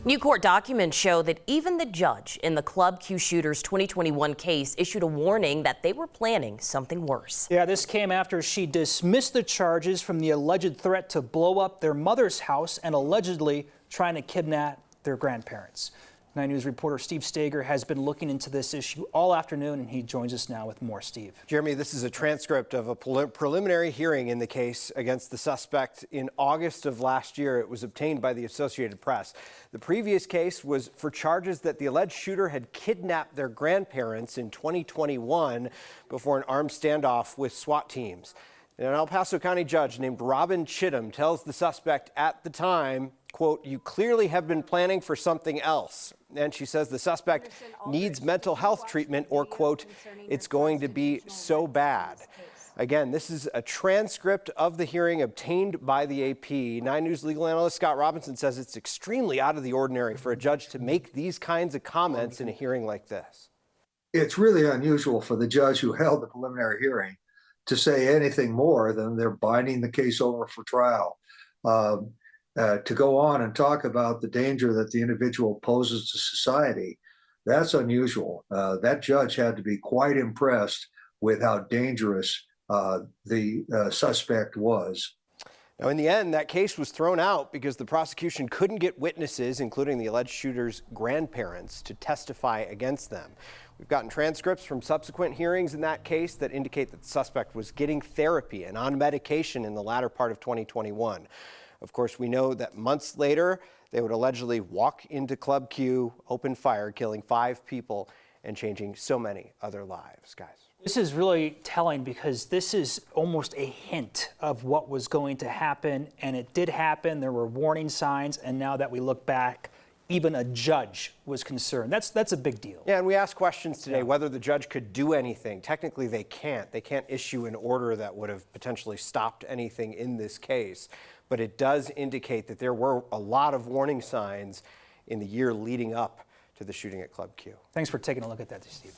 New court documents show that even the judge in the Club Q shooters 2021 case issued a warning that they were planning something worse. Yeah, this came after she dismissed the charges from the alleged threat to blow up their mother's house and allegedly trying to kidnap their grandparents. 9 News reporter Steve Stager has been looking into this issue all afternoon, and he joins us now with more. Steve. Jeremy, this is a transcript of a preliminary hearing in the case against the suspect in August of last year. It was obtained by the Associated Press. The previous case was for charges that the alleged shooter had kidnapped their grandparents in 2021 before an armed standoff with SWAT teams. And an El Paso County judge named Robin Chittum tells the suspect at the time, quote, "You clearly have been planning for something else." And she says the suspect needs mental health treatment or, quote, "It's going to be so bad." Again, this is a transcript of the hearing obtained by the AP. 9 News legal analyst Scott Robinson says it's extremely out of the ordinary for a judge to make these kinds of comments in a hearing like this. It's really unusual for the judge who held the preliminary hearing to say anything more than they're binding the case over for trial. To go on and talk about the danger that the individual poses to society, that's unusual. That judge had to be quite impressed with how dangerous the suspect was. Now, in the end, that case was thrown out because the prosecution couldn't get witnesses, including the alleged shooter's grandparents, to testify against them. We've gotten transcripts from subsequent hearings in that case that indicate that the suspect was getting therapy and on medication in the latter part of 2021. Of course, we know that months later, they would allegedly walk into Club Q, open fire, killing 5 people and changing so many other lives, guys. This is really telling because this is almost a hint of what was going to happen, and it did happen. There were warning signs, and now that we look back, even a judge was concerned. That's a big deal. Yeah, and we asked questions today whether the judge could do anything. Technically, they can't. They can't issue an order that would have potentially stopped anything in this case. But it does indicate that there were a lot of warning signs in the year leading up to the shooting at Club Q. Thanks for taking a look at that, Steve.